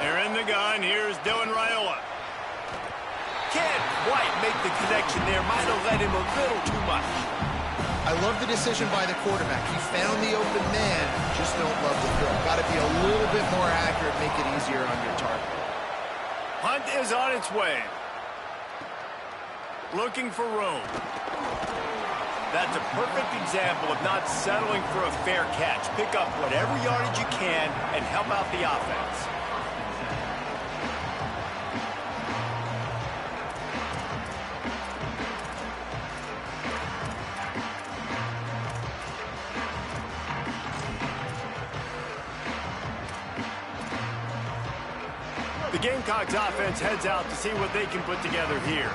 They're in the gun. Here's Deathrow Yr. Can't quite make the connection there. Might have let him a little too much. I love the decision by the quarterback. He found the open man, just don't love the throw. Got to be a little bit more accurate, make it easier on your target. Punt is on its way. Looking for room. That's a perfect example of not settling for a fair catch. Pick up whatever yardage you can and help out the offense. The Gamecocks offense heads out to see what they can put together here.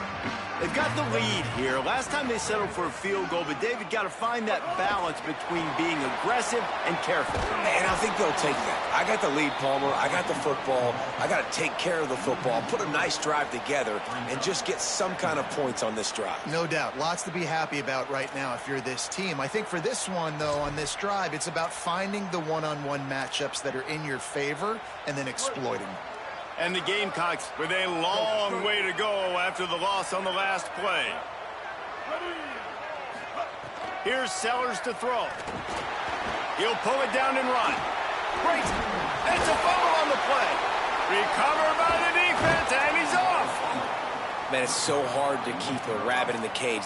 They've got the lead here. Last time they settled for a field goal, but David got to find that balance between being aggressive and careful. And I think they'll take that. I got the lead, Palmer. I got the football. I got to take care of the football, put a nice drive together, and just get some kind of points on this drive. No doubt. Lots to be happy about right now if you're this team. I think for this one, though, on this drive, it's about finding the one-on-one matchups that are in your favor and then exploiting them. And the Gamecocks with a long way to go after the loss on the last play. Here's Sellers to throw. He'll pull it down and run. Great. It's a fumble on the play. Recovered by the defense, and he's off. Man, it's so hard to keep a rabbit in the cage.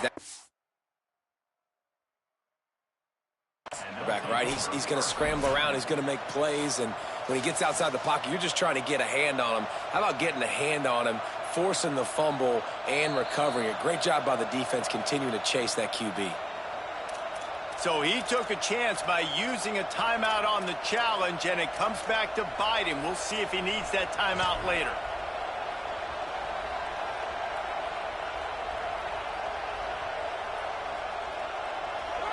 Back, right? He's going to scramble around. He's going to make plays, and when he gets outside the pocket, you're just trying to get a hand on him. How about getting a hand on him, forcing the fumble, and recovering it? Great job by the defense continuing to chase that QB. So he took a chance by using a timeout on the challenge, and it comes back to bite him. We'll see if he needs that timeout later.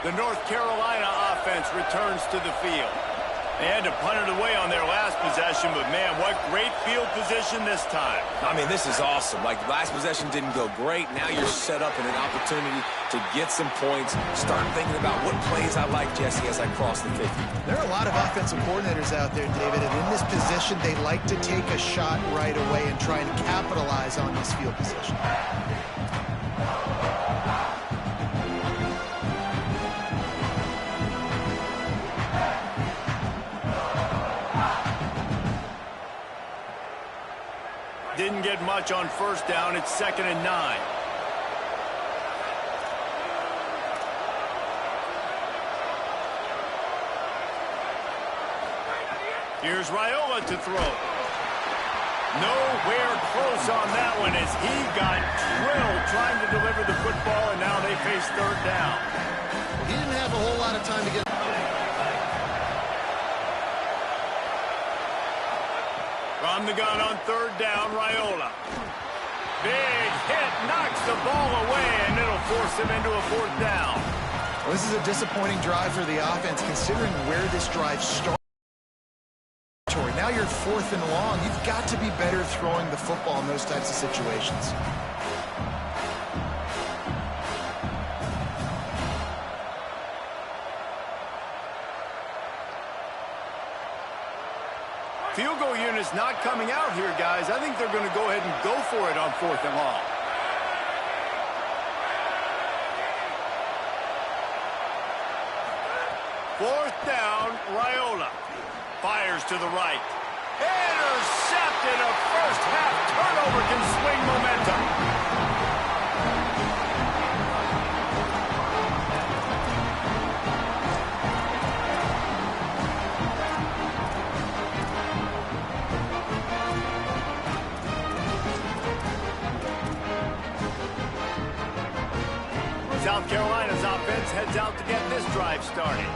The North Carolina offense returns to the field. They had to punt it away on their last possession, but, man, what great field position this time. I mean, this is awesome. Like, the last possession didn't go great. Now you're set up in an opportunity to get some points. Start thinking about what plays I like, Jesse, as I cross the 50. There are a lot of offensive coordinators out there, David, and in this position, they like to take a shot right away and try and capitalize on this field position. Didn't get much on first down. It's 2nd and 9. Here's Raiola to throw. Nowhere close on that one as he got drilled trying to deliver the football, and now they face 3rd down. He didn't have a whole lot of time to get... From the gun on 3rd down, Raiola. Big hit, knocks the ball away, and it'll force him into a 4th down. Well, this is a disappointing drive for the offense, considering where this drive started. Now you're 4th and long. You've got to be better throwing the football in those types of situations. Field goal unit's not coming out here, guys. I think they're going to go ahead and go for it on 4th and long. Fourth down, Raiola. Fires to the right. Intercepted. A first-half turnover can swing momentum. South Carolina's offense heads out to get this drive started.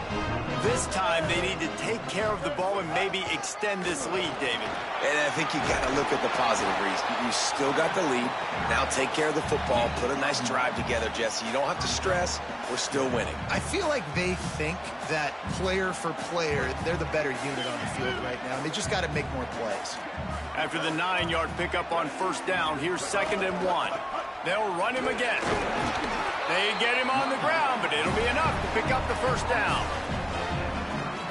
This time they need to take care of the ball and maybe extend this lead, David. And I think you got to look at the positive, Reese. You still got the lead. Now take care of the football. Put a nice drive together, Jesse. You don't have to stress. We're still winning. I feel like they think that player for player, they're the better unit on the field right now. They just got to make more plays. After the 9-yard pickup on 1st down, here's 2nd and 1. They'll run him again. They get him on the ground, but it'll be enough to pick up the 1st down.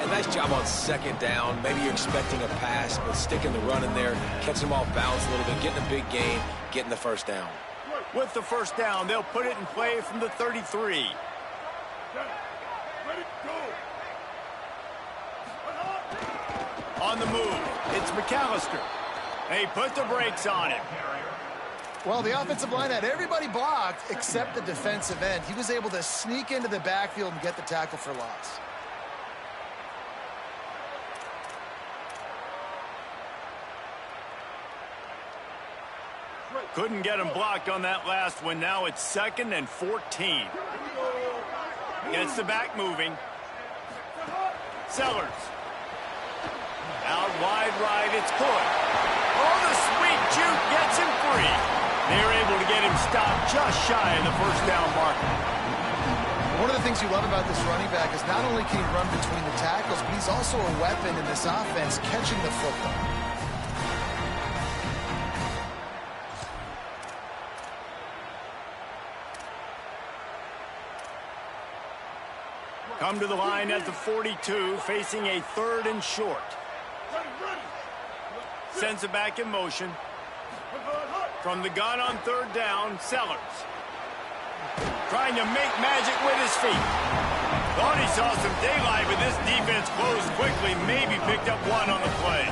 And nice job on second down. Maybe you're expecting a pass, but sticking the run in there, catching them off balance a little bit, getting a big gain, getting the first down. With the first down, they'll put it in play from the 33. On the move, it's McAllister. They put the brakes on him. Well, the offensive line had everybody blocked except the defensive end. He was able to sneak into the backfield and get the tackle for loss. Couldn't get him blocked on that last one. Now it's 2nd and 14. Gets the back moving. Sellers. Out wide right, it's good. Oh, the sweet juke gets him free. They're able to get him stopped just shy of the first down marker. One of the things you love about this running back is not only can he run between the tackles, but he's also a weapon in this offense catching the football. Come to the line at the 42, facing a 3rd and short. Sends it back in motion. From the gun on 3rd down, Sellers. Trying to make magic with his feet. Thought he saw some daylight, but this defense closed quickly. Maybe picked up one on the play.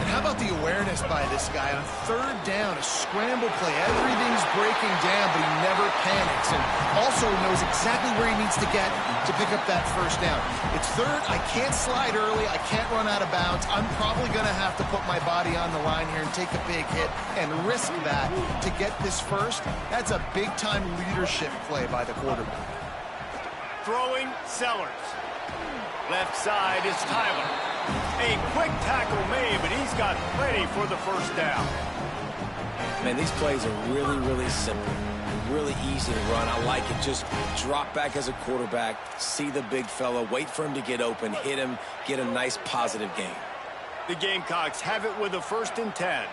And how about the awareness by this guy on 3rd down, a scramble play. Everything's breaking down, but he never panics. And also knows exactly where he needs to get to pick up that first down. It's 3rd. I can't slide early. I can't run out of bounds. I'm probably going to have to put my body on the line here and take a big hit and risk that to get this first. That's a big-time leadership play by the quarterback. Throwing, Sellers. Left side is Tyler. A quick tackle made, but he's got plenty for the first down. Man, these plays are really, really simple. Really easy to run. I like it. Just drop back as a quarterback, see the big fella, wait for him to get open, hit him, get a nice positive gain. The Gamecocks have it with a 1st and 10.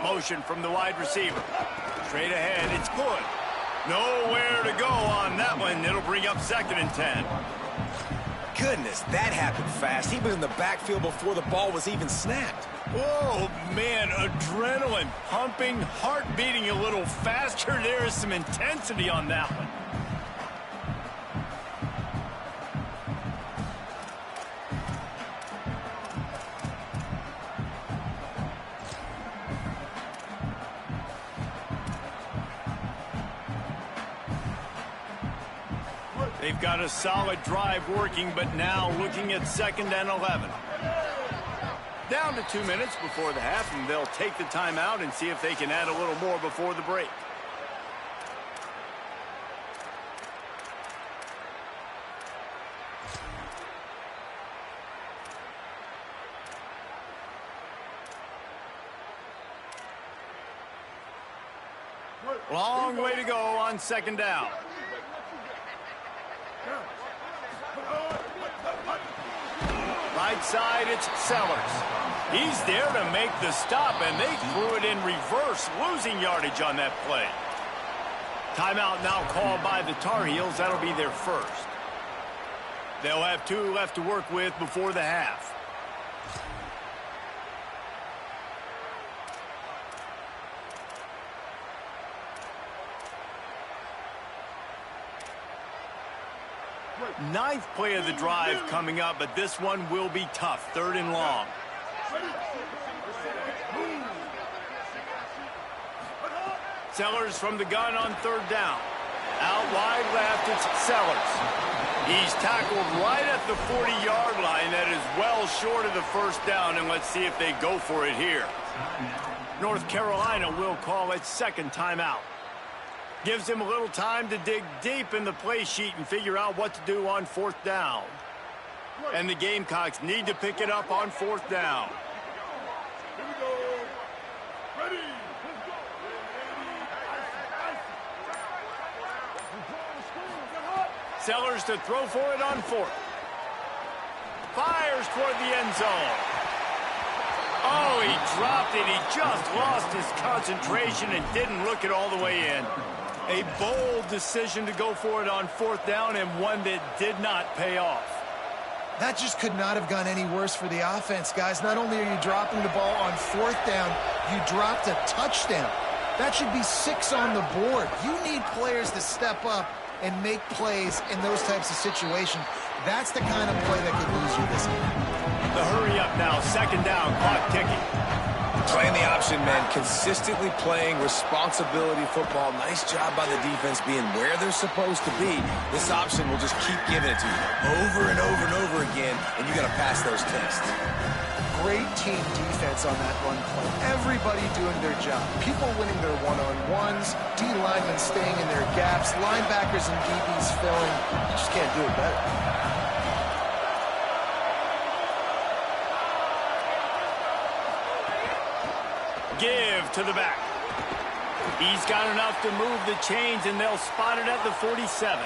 Motion from the wide receiver. Straight ahead, it's good. Nowhere to go on that one. It'll bring up 2nd and 10. Goodness, that happened fast. He was in the backfield before the ball was even snapped. Oh, man, adrenaline pumping, heart beating a little faster. There is some intensity on that one. They've got a solid drive working, but now looking at 2nd and 11. Down to 2 minutes before the half, and they'll take the timeout and see if they can add a little more before the break. Long way to go on 2nd down. Right side, it's Sellers. He's there to make the stop, and they threw it in reverse, losing yardage on that play. Timeout now called by the Tar Heels. That'll be their first. They'll have 2 left to work with before the half. Ninth play of the drive coming up, but this one will be tough. 3rd and long. Sellers from the gun on 3rd down. Out wide left, it's Sellers. He's tackled right at the 40-yard line. That is well short of the first down, and let's see if they go for it here. North Carolina will call it 2nd timeout. Gives him a little time to dig deep in the play sheet and figure out what to do on 4th down. And the Gamecocks need to pick it up on 4th down. Here we go. Ready. Sellers to throw for it on 4th. Fires toward the end zone. Oh, he dropped it. He just lost his concentration and didn't look it all the way in. A bold decision to go for it on 4th down, and one that did not pay off. That just could not have gone any worse for the offense, guys. Not only are you dropping the ball on 4th down, you dropped a touchdown. That should be 6 on the board. You need players to step up and make plays in those types of situations. That's the kind of play that could lose you this game. The hurry up now, 2nd down, clock ticking. Playing the option, man. Consistently playing responsibility football. Nice job by the defense being where they're supposed to be. This option will just keep giving it to you over and over and over again, and you got to pass those tests. Great team defense on that run play. Everybody doing their job. People winning their one-on-ones, D linemen staying in their gaps, linebackers and DBs filling. You just can't do it better. Give to the back. He's got enough to move the chains, and they'll spot it at the 47.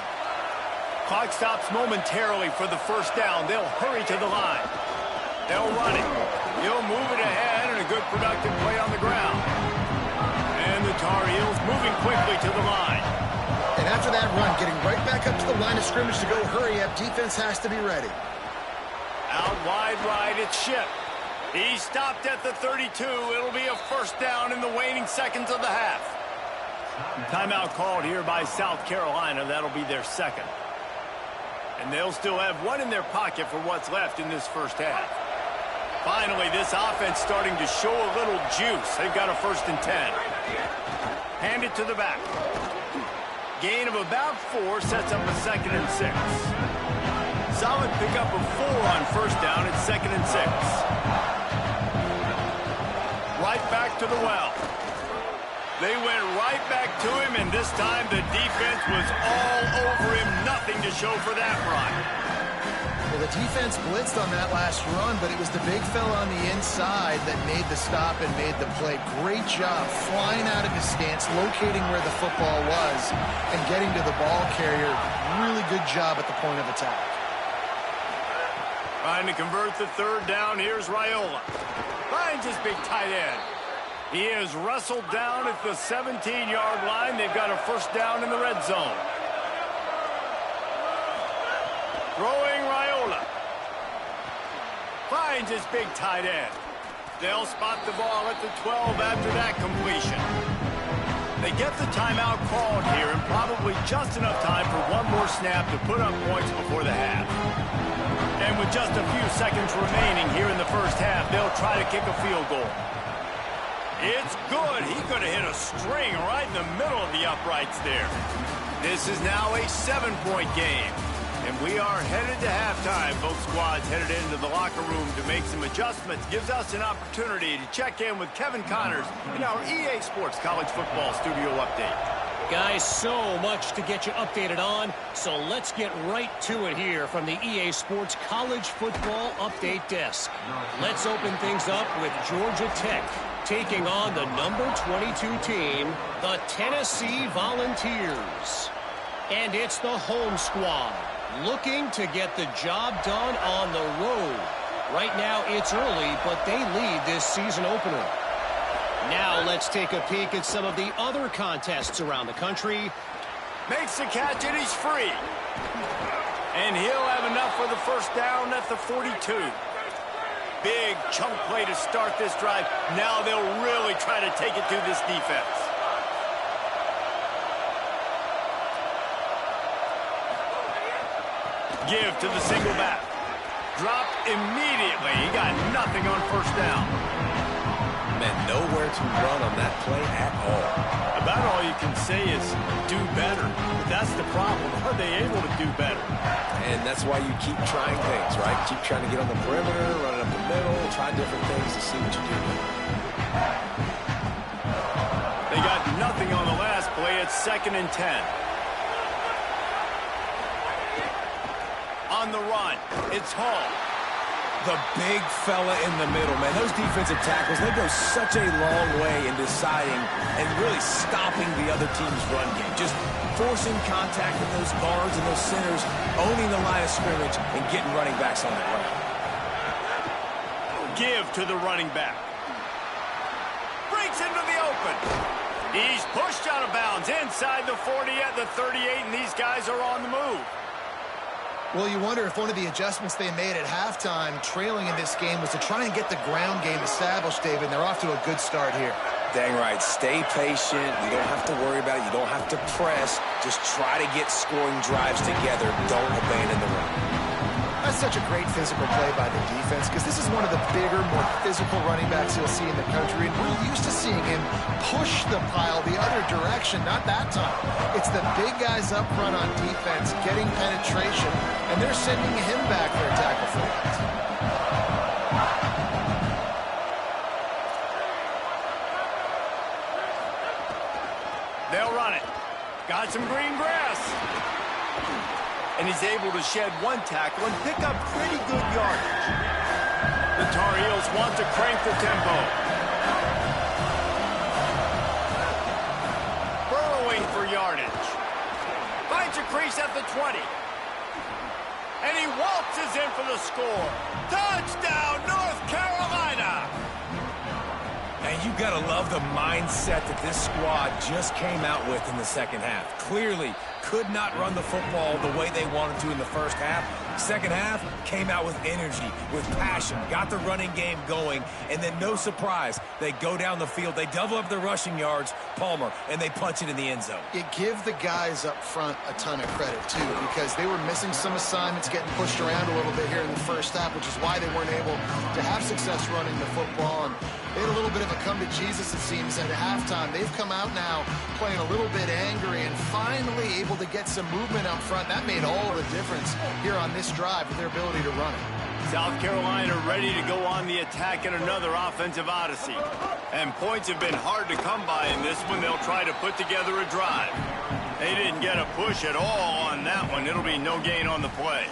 Clock stops momentarily for the 1st down. They'll hurry to the line. They'll run it. He'll move it ahead, and a good productive play on the ground. And the Tar Heels moving quickly to the line. And after that run, getting right back up to the line of scrimmage to go hurry up, defense has to be ready. Out wide right, it's Ship. He stopped at the 32. It'll be a 1st down in the waning seconds of the half. Timeout called here by South Carolina. That'll be their 2nd. And they'll still have 1 in their pocket for what's left in this 1st half. Finally, this offense starting to show a little juice. They've got a 1st and 10. Hand it to the back. Gain of about 4 sets up a 2nd and 6. Solid pickup of 4 on 1st down. It's 2nd and 6. Right back to the well. They went right back to him, and this time the defense was all over him. Nothing to show for that run. Well, the defense blitzed on that last run, but it was the big fella on the inside that made the stop and made the play. Great job flying out of his stance, locating where the football was, and getting to the ball carrier. Really good job at the point of attack. Trying to convert the 3rd down. Here's Raiola. Finds his big tight end. He is wrestled down at the 17-yard line. They've got a 1st down in the red zone. Throwing Raiola. Finds his big tight end. They'll spot the ball at the 12 after that completion. They get the timeout called here, and probably just enough time for 1 more snap to put up points before the half. And with just a few seconds remaining here in the 1st half, they'll try to kick a field goal. It's good. He could have hit a string right in the middle of the uprights there. This is now a 7-point game. And we are headed to halftime. Both squads headed into the locker room to make some adjustments. Gives us an opportunity to check in with Kevin Connors in our EA Sports College Football Studio Update. Guys, so much to get you updated on, so let's get right to it here from the EA Sports College Football Update Desk. Let's open things up with Georgia Tech taking on the number 22 team, the Tennessee Volunteers. And it's the home squad looking to get the job done on the road. Right now it's early, but they lead this season opener. Now let's take a peek at some of the other contests around the country. Makes the catch, and he's free. And he'll have enough for the 1st down at the 42. Big chunk play to start this drive. Now they'll really try to take it to this defense. Give to the single back. Dropped immediately. He got nothing on 1st down. Man, nowhere to run on that play at all. About all you can say is do better. But that's the problem. Are they able to do better? And that's why you keep trying things, right? Keep trying to get on the perimeter, run it up the middle, try different things to see what you do. They got nothing on the last play. It's 2nd and 10. On the run, it's Hall. The big fella in the middle, man. Those defensive tackles, they go such a long way in deciding and really stopping the other team's run game. Just forcing contact with those guards and those centers, owning the line of scrimmage, and getting running backs on the ground. Give to the running back. Breaks into the open. He's pushed out of bounds inside the 40 at the 38, and these guys are on the move. Well, you wonder if one of the adjustments they made at halftime, trailing in this game, was to try and get the ground game established, David. They're off to a good start here. Dang right. Stay patient. You don't have to worry about it. You don't have to press. Just try to get scoring drives together. Don't abandon the run. That's such a great physical play by the defense because this is one of the bigger, more physical running backs you'll see in the country, and we're used to seeing him push the pile the other direction. Not that time. It's the big guys up front on defense getting penetration, and they're sending him back for a tackle for loss. They'll run it. Got some green grass. And he's able to shed one tackle and pick up pretty good yardage. The Tar Heels want to crank the tempo. Burrowing for yardage. Finds a crease at the 20. And he waltzes in for the score. Touchdown, North Carolina! And you got to love the mindset that this squad just came out with in the second half. Clearly could not run the football the way they wanted to in the first half. Second half came out with energy, with passion, got the running game going, and then no surprise, they go down the field, they double up their rushing yards, Palmer, and they punch it in the end zone. You give the guys up front a ton of credit, too, because they were missing some assignments, getting pushed around a little bit here in the first half, which is why they weren't able to have success running the football. And they had a little bit of a come to Jesus, it seems, at halftime. They've come out now playing a little bit angry and finally able to get some movement up front. That made all the difference here on this drive with their ability to run it. South Carolina ready to go on the attack in another offensive odyssey. And points have been hard to come by in this one. They'll try to put together a drive. They didn't get a push at all on that one. It'll be no gain on the play.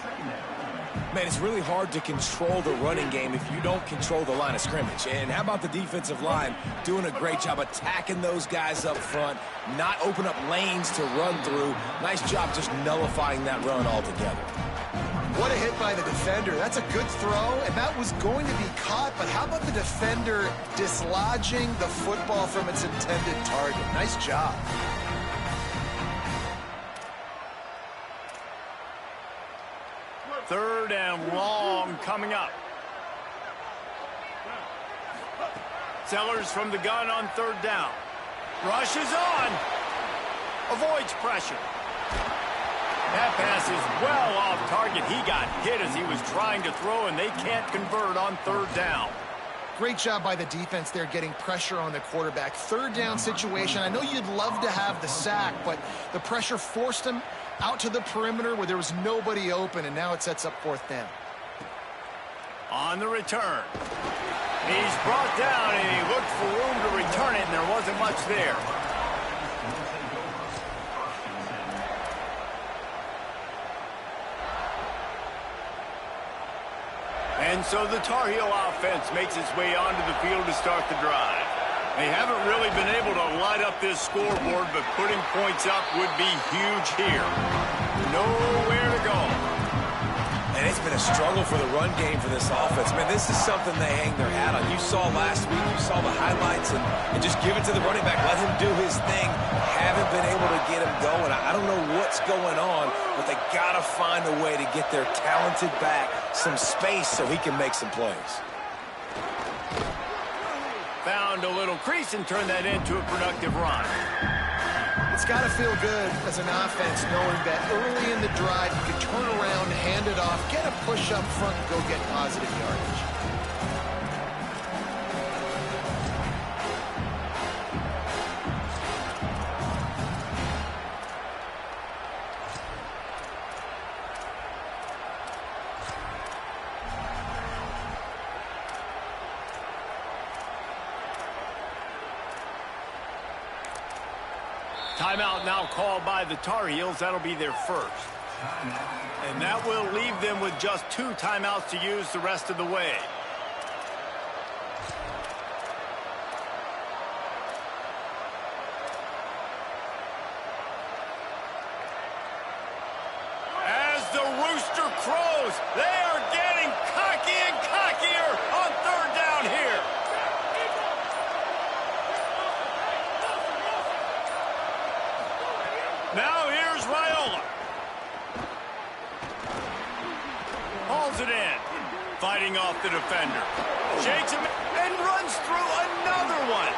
Man, it's really hard to control the running game if you don't control the line of scrimmage. And how about the defensive line doing a great job attacking those guys up front, not open up lanes to run through. Nice job just nullifying that run altogether. What a hit by the defender. That's a good throw, and that was going to be caught, but how about the defender dislodging the football from its intended target? Nice job. Third and long coming up. Sellers from the gun on third down. Rushes on. Avoids pressure. That pass is well off target. He got hit as he was trying to throw, and they can't convert on third down. Great job by the defense there getting pressure on the quarterback. Third down situation. I know you'd love to have the sack, but the pressure forced him out to the perimeter where there was nobody open, and now it sets up fourth down. On the return. He's brought down, and he looked for room to return it, and there wasn't much there. And so the Tar Heel offense makes its way onto the field to start the drive. They haven't really been able to light up this scoreboard, but putting points up would be huge here. Nowhere to go. And it's been a struggle for the run game for this offense. Man, this is something they hang their hat on. You saw last week, you saw the highlights, and just give it to the running back. Let him do his thing. Haven't been able to get him going. I don't know what's going on, but they got to find a way to get their talented back some space so he can make some plays. Found a little crease and turned that into a productive run. It's got to feel good as an offense knowing that early in the drive you can turn around, hand it off, get a push up front, and go get positive yardage. Timeout now called by the Tar Heels. That'll be their first. And that will leave them with just 2 timeouts to use the rest of the way. As the rooster crows, they are getting cocky and cockier on third down here. Now here's Raiola. drills it in. Fighting off the defender. Shakes him and runs through another one.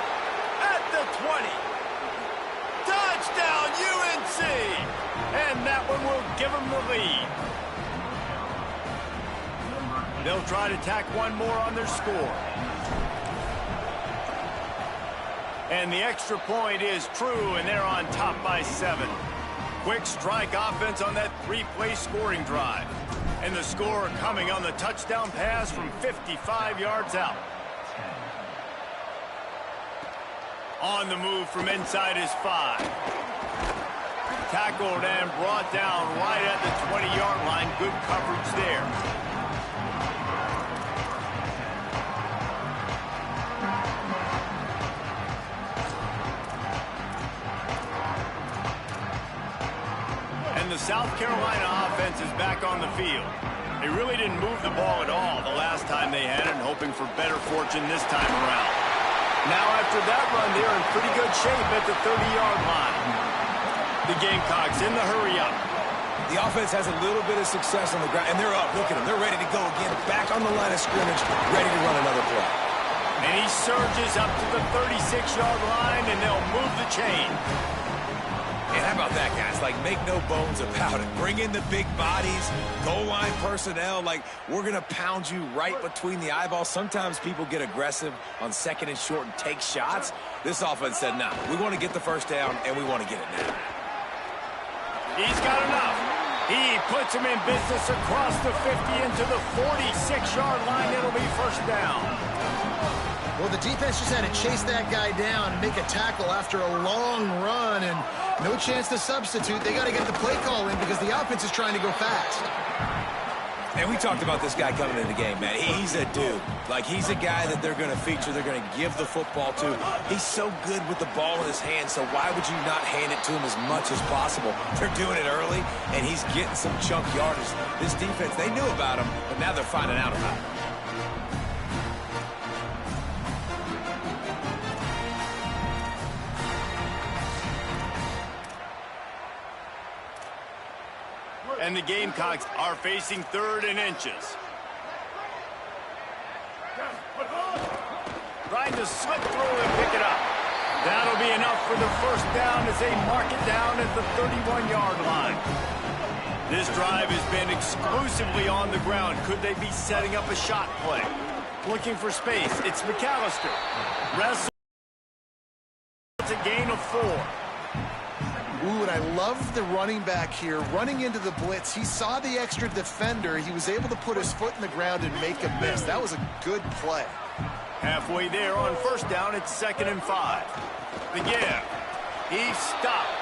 At the 20. Touchdown, UNC! And that one will give them the lead. They'll try to tack one more on their score. And the extra point is true, and they're on top by 7. Quick strike offense on that 3-play scoring drive. And the score coming on the touchdown pass from 55 yards out. On the move from inside his 5. Tackled and brought down right at the 20-yard line. Good coverage there. And the South Carolina offense is back on the field. They really didn't move the ball at all the last time they had it, and hoping for better fortune this time around. Now after that run, they're in pretty good shape at the 30-yard line. The Gamecocks in the hurry-up. The offense has a little bit of success on the ground, and they're up. Look at them. They're ready to go again. Back on the line of scrimmage, ready to run another play. And he surges up to the 36-yard line, and they'll move the chain. And how about that, guys? Like, make no bones about it. Bring in the big bodies, goal line personnel. Like, we're going to pound you right between the eyeballs. Sometimes people get aggressive on second and short and take shots. This offense said, no, we want to get the first down, and we want to get it now. He's got enough. He puts him in business across the 50 into the 46-yard line. It'll be first down. Well, the defense just had to chase that guy down and make a tackle after a long run, and no chance to substitute. They got to get the play call in because the offense is trying to go fast. And we talked about this guy coming into the game, man. He's a dude. Like, he's a guy that they're going to feature, they're going to give the football to. He's so good with the ball in his hand, so why would you not hand it to him as much as possible? They're doing it early, and he's getting some chunk yardage. This defense, they knew about him, but now they're finding out about him. And the Gamecocks are facing 3rd and inches. Trying to slip through and pick it up. That'll be enough for the first down as they mark it down at the 31-yard line. This drive has been exclusively on the ground. Could they be setting up a shot play? Looking for space. It's McAllister. Wrestle. It's a gain of 4. Ooh, and I love the running back here. Running into the blitz, he saw the extra defender. He was able to put his foot in the ground and make a miss. That was a good play. Halfway there on first down, it's 2nd and 5. The give. He stopped.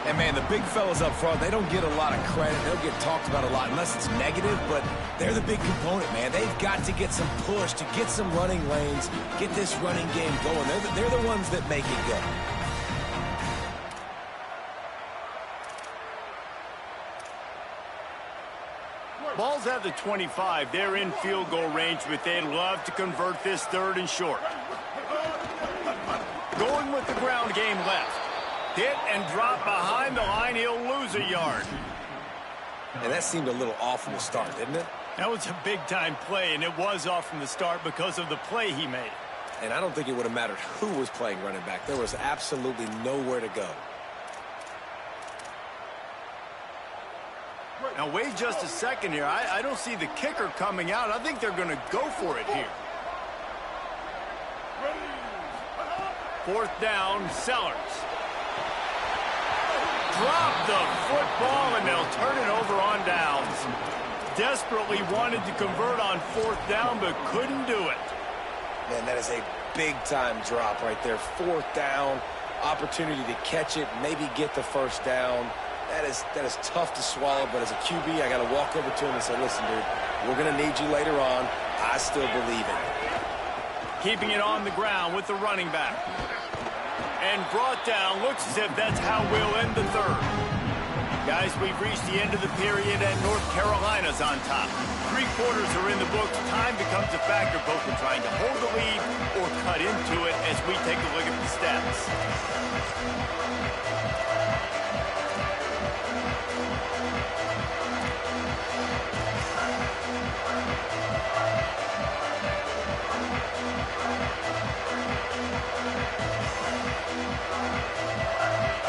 And, man, the big fellas up front, they don't get a lot of credit. They'll get talked about a lot unless it's negative, but they're the big component, man. They've got to get some push, to get some running lanes, get this running game going. They're the ones that make it go. Ball's at the 25. They're in field goal range, but they'd love to convert this 3rd and short. Going with the ground game left. Hit and drop behind the line. He'll lose a yard. And that seemed a little off from the start, didn't it? That was a big-time play, and it was off from the start because of the play he made. And I don't think it would have mattered who was playing running back. There was absolutely nowhere to go. Now, wait just a second here. I don't see the kicker coming out. I think they're going to go for it here. 4th down, Sellers. Drop the football, and they'll turn it over on downs. Desperately wanted to convert on 4th down, but couldn't do it. Man, that is a big-time drop right there. 4th down, opportunity to catch it, maybe get the first down. That is tough to swallow, but as a QB, I got to walk over to him and say, listen, dude, we're going to need you later on. I still believe it. Keeping it on the ground with the running back. And brought down. Looks as if that's how we'll end the 3rd. Guys, we've reached the end of the period, and North Carolina's on top. 3 quarters are in the books. Time becomes a factor both in trying to hold the lead or cut into it as as we take a look at the stats.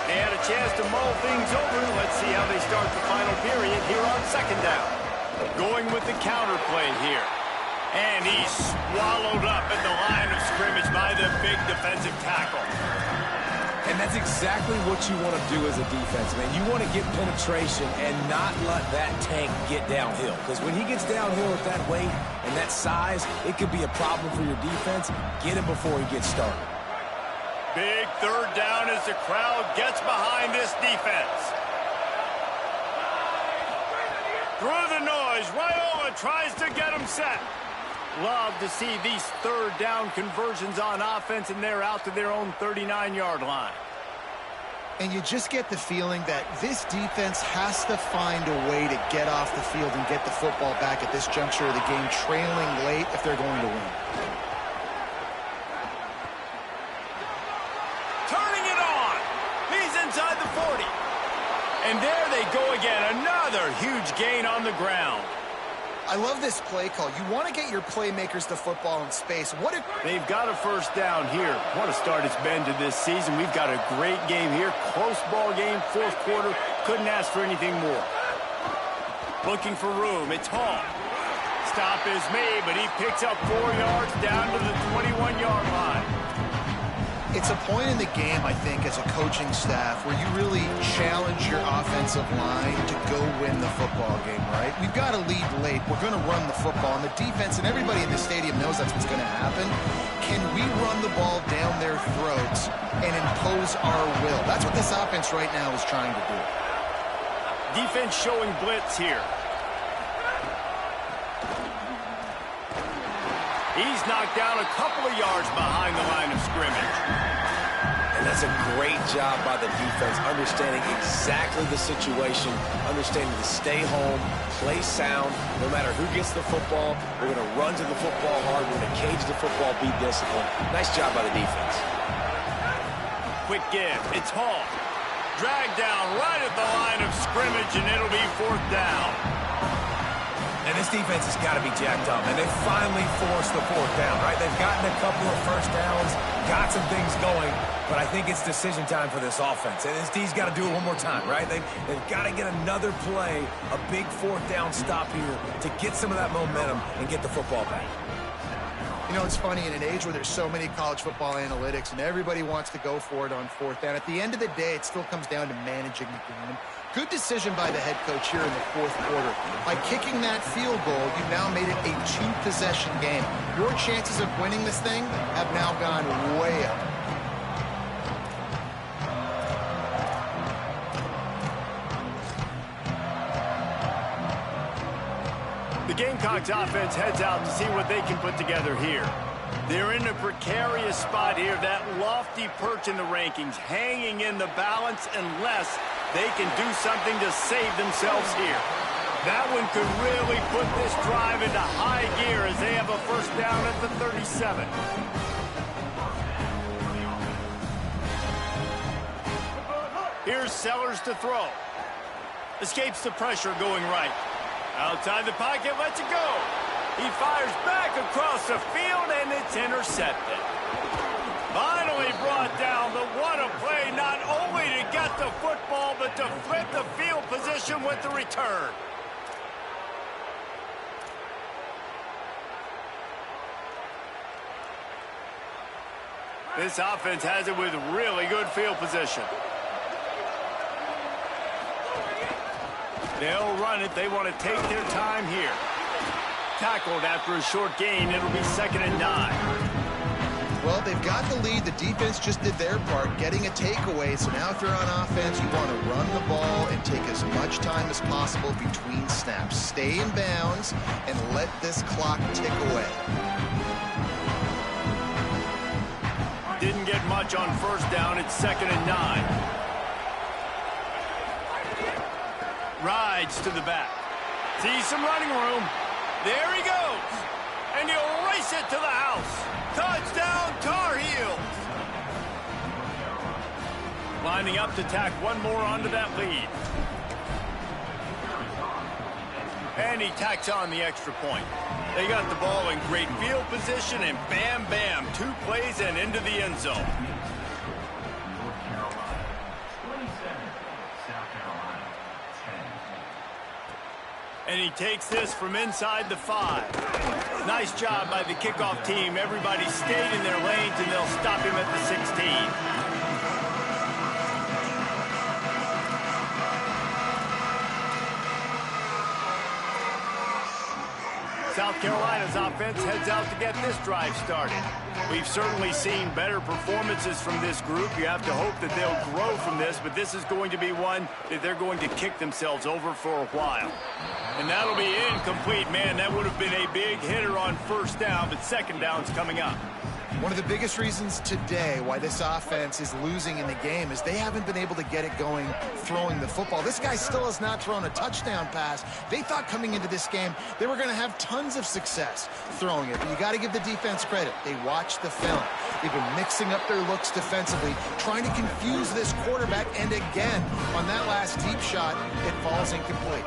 They had a chance to mull things over. Let's see how they start the final period here on second down. Going with the counter play here. And he's swallowed up at the line of scrimmage by the big defensive tackle. And that's exactly what you want to do as a defense, man. You want to get penetration and not let that tank get downhill. Because when he gets downhill with that weight and that size, it could be a problem for your defense. Get him before he gets started. Big third down as the crowd gets behind this defense. Through the noise, Raiola tries to get him set. Love to see these third down conversions on offense, and they're out to their own 39-yard line. And you just get the feeling that this defense has to find a way to get off the field and get the football back at this juncture of the game, trailing late if they're going to win. Turning it on. He's inside the 40. And there they go again. Another huge gain on the ground. I love this play call. You want to get your playmakers the football in space. They've got a first down here. What a start it's been to this season. We've got a great game here. Close ball game, fourth quarter. Couldn't ask for anything more. Looking for room. It's Hall. Stop is made, but he picks up 4 yards down to the 21-yard line. It's a point in the game, I think, as a coaching staff where you really challenge your offensive line to go win the football game, right? We've got to lead late. We're going to run the football. And the defense and everybody in the stadium knows that's what's going to happen. Can we run the ball down their throats and impose our will? That's what this offense right now is trying to do. Defense showing blitz here. He's knocked down a couple of yards behind the line of scrimmage. And that's a great job by the defense, understanding exactly the situation, understanding to stay home, play sound. No matter who gets the football, we're going to run to the football hard. We're going to cage the football, be disciplined. Nice job by the defense. Quick give. It's Hall. Dragged down right at the line of scrimmage, and it'll be fourth down. And this defense has got to be jacked up, and they finally forced the fourth down, right? They've gotten a couple of first downs, got some things going, but I think it's decision time for this offense. And this D's got to do it one more time, right? They've got to get another play, a big fourth down stop here to get some of that momentum and get the football back. You know, it's funny, in an age where there's so many college football analytics and everybody wants to go for it on fourth down, at the end of the day, it still comes down to managing the game. Good decision by the head coach here in the fourth quarter. By kicking that field goal, you've now made it a two-possession game. Your chances of winning this thing have now gone way up. The Gamecocks offense heads out to see what they can put together here. They're in a precarious spot here, that lofty perch in the rankings, hanging in the balance unless they can do something to save themselves here. That one could really put this drive into high gear as they have a first down at the 37. Here's Sellers to throw. Escapes the pressure going right. Outside the pocket, lets it go. He fires back across the field, and it's intercepted. Finally brought down, but what a play, not only to get the football, but to flip the field position with the return. This offense has it with really good field position. They'll run it. They want to take their time here. Tackled after a short gain. It'll be 2nd and 9. Well, they've got the lead. The defense just did their part, getting a takeaway. So now if you're on offense, you want to run the ball and take as much time as possible between snaps. Stay in bounds and let this clock tick away. Didn't get much on first down. It's 2nd and 9. Rides to the back. Sees some running room. There he goes. And he'll race it to the house. Touchdown, Tar Heels. Lining up to tack one more onto that lead. And he tacks on the extra point. They got the ball in great field position, and bam, bam, 2 plays and into the end zone. And he takes this from inside the 5. Nice job by the kickoff team. Everybody stayed in their lanes, and they'll stop him at the 16. South Carolina's offense heads out to get this drive started. We've certainly seen better performances from this group. You have to hope that they'll grow from this, but this is going to be one that they're going to kick themselves over for a while. And that'll be incomplete. Man, that would have been a big hitter on first down, but second down's coming up. One of the biggest reasons today why this offense is losing in the game is they haven't been able to get it going throwing the football. This guy still has not thrown a touchdown pass. They thought coming into this game they were going to have tons of success throwing it, but you got to give the defense credit. They watched the film. They've been mixing up their looks defensively, trying to confuse this quarterback, and again, on that last deep shot, it falls incomplete.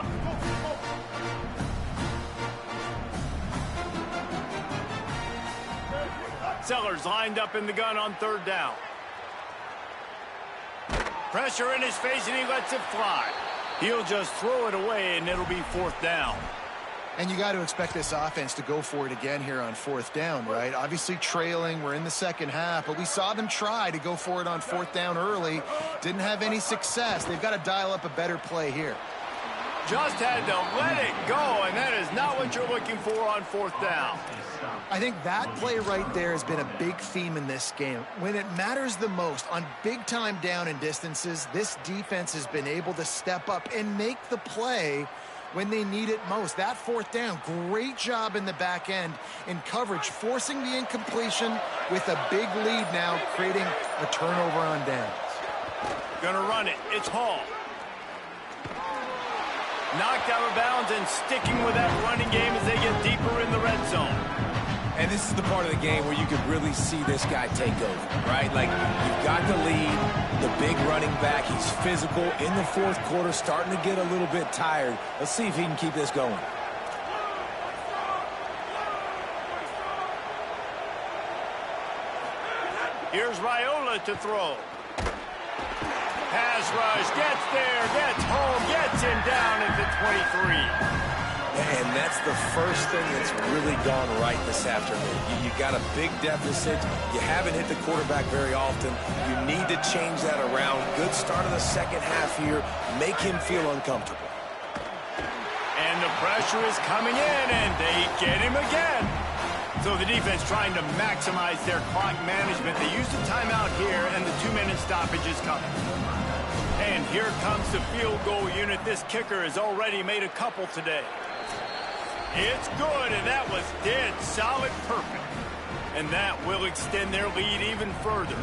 Sellers lined up in the gun on third down. Pressure in his face, and he lets it fly. He'll just throw it away, and it'll be fourth down. And you got to expect this offense to go for it again here on fourth down, right? Obviously trailing, we're in the second half, but we saw them try to go for it on fourth down early. Didn't have any success. They've got to dial up a better play here. Just had to let it go, and that is not what you're looking for on fourth down. I think that play right there has been a big theme in this game. When it matters the most, on big-time down and distances, this defense has been able to step up and make the play when they need it most. That fourth down, great job in the back end in coverage, forcing the incompletion with a big lead now, creating a turnover on downs. Gonna run it. It's Hall. Knocked out of bounds and sticking with that running game as they get deeper in the red zone. And this is the part of the game where you could really see this guy take over, right? Like, you've got the lead, the big running back. He's physical in the fourth quarter, starting to get a little bit tired. Let's see if he can keep this going. Here's Raiola to throw. Pass rush, gets there, gets home, gets him down at the 23. And that's the first thing that's really gone right this afternoon. You got a big deficit. You haven't hit the quarterback very often. You need to change that around. Good start of the second half here. Make him feel uncomfortable. And the pressure is coming in, and they get him again. So the defense trying to maximize their clock management. They use the timeout here, and the 2-minute stoppage is coming. And here comes the field goal unit. This kicker has already made a couple today. It's good, and that was dead solid perfect. And that will extend their lead even further.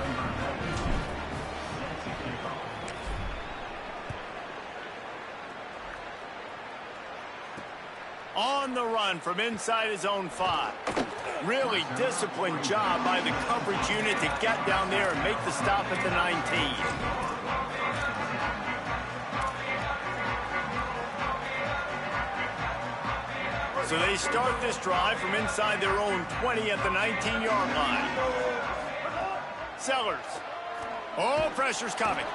On the run from inside his own 5. Really disciplined job by the coverage unit to get down there and make the stop at the 19. So they start this drive from inside their own 20 at the 19-yard line. Sellers. Oh, pressure's coming.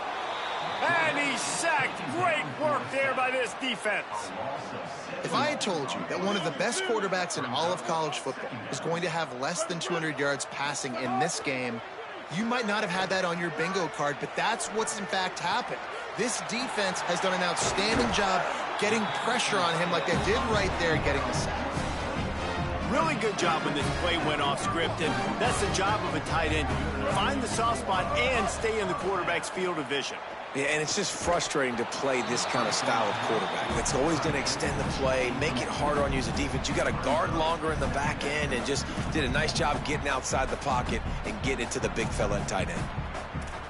And he's sacked. Great work there by this defense. If I had told you that one of the best quarterbacks in all of college football is going to have less than 200 yards passing in this game, you might not have had that on your bingo card, but that's what's in fact happened. This defense has done an outstanding job getting pressure on him like they did right there, getting the sack. Really good job when this play went off script, and that's the job of a tight end. Find the soft spot and stay in the quarterback's field of vision. Yeah, and it's just frustrating to play this kind of style of quarterback. It's always going to extend the play, make it harder on you as a defense. You got to guard longer in the back end, and just did a nice job getting outside the pocket and getting it to the big fella and tight end.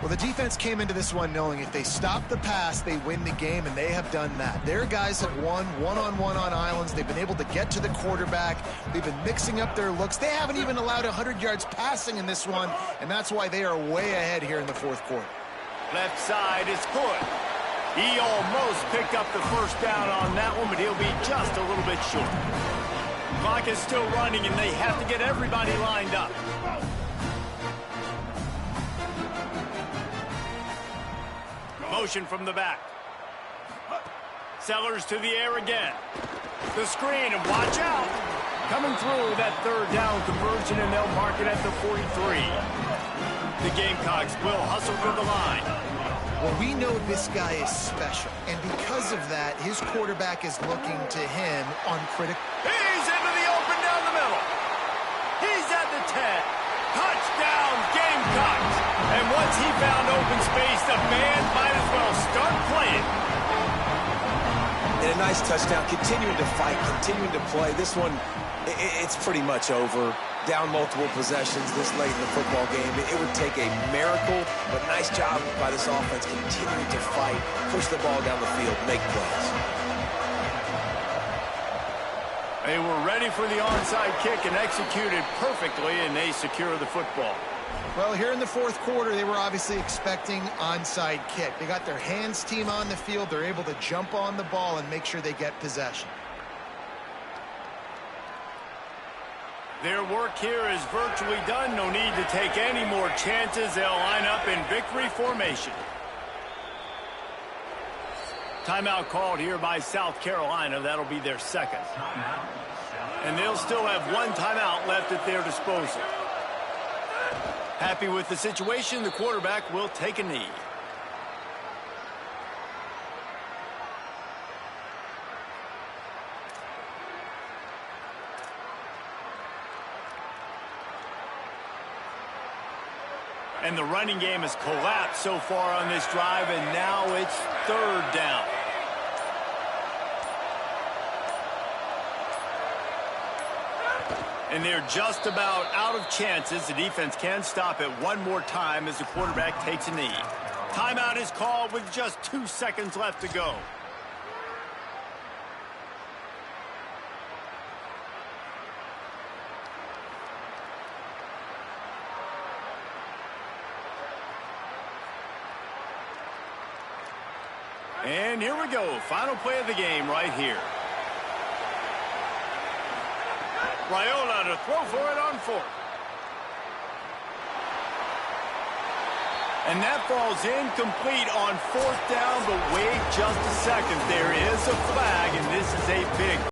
Well, the defense came into this one knowing if they stop the pass, they win the game, and they have done that. Their guys have won one-on-one on islands. They've been able to get to the quarterback. They've been mixing up their looks. They haven't even allowed 100 yards passing in this one, and that's why they are way ahead here in the fourth quarter. Left side is good. He almost picked up the first down on that one, but he'll be just a little bit short. Clock is still running, and they have to get everybody lined up. Motion from the back. Sellers to the air again. The screen, and watch out. Coming through that third down conversion, and they'll mark it at the 43. The Gamecocks will hustle to the line. Well, we know this guy is special, and because of that, his quarterback is looking to him on critical. He's into the open down the middle. He's at the 10. Touchdown, Gamecocks. And once he found open space, the band might as well start playing. And a nice touchdown, continuing to fight, continuing to play. This one, it's pretty much over. Down multiple possessions this late in the football game. It would take a miracle, but nice job by this offense continuing to fight, push the ball down the field, make plays. They were ready for the onside kick and executed perfectly, and they secure the football. Well, here in the fourth quarter, they were obviously expecting onside kick. They got their hands team on the field. They're able to jump on the ball and make sure they get possession. Their work here is virtually done. No need to take any more chances. They'll line up in victory formation. Timeout called here by South Carolina. That'll be their second. And they'll still have one timeout left at their disposal. Happy with the situation, the quarterback will take a knee. And the running game has collapsed so far on this drive, and now it's third down. And they're just about out of chances. The defense can stop it one more time as the quarterback takes a knee. Timeout is called with just 2 seconds left to go. And here we go. Final play of the game right here. Raiola to throw for it on fourth. And that falls incomplete on fourth down, but wait just a second. There is a flag, and this is a big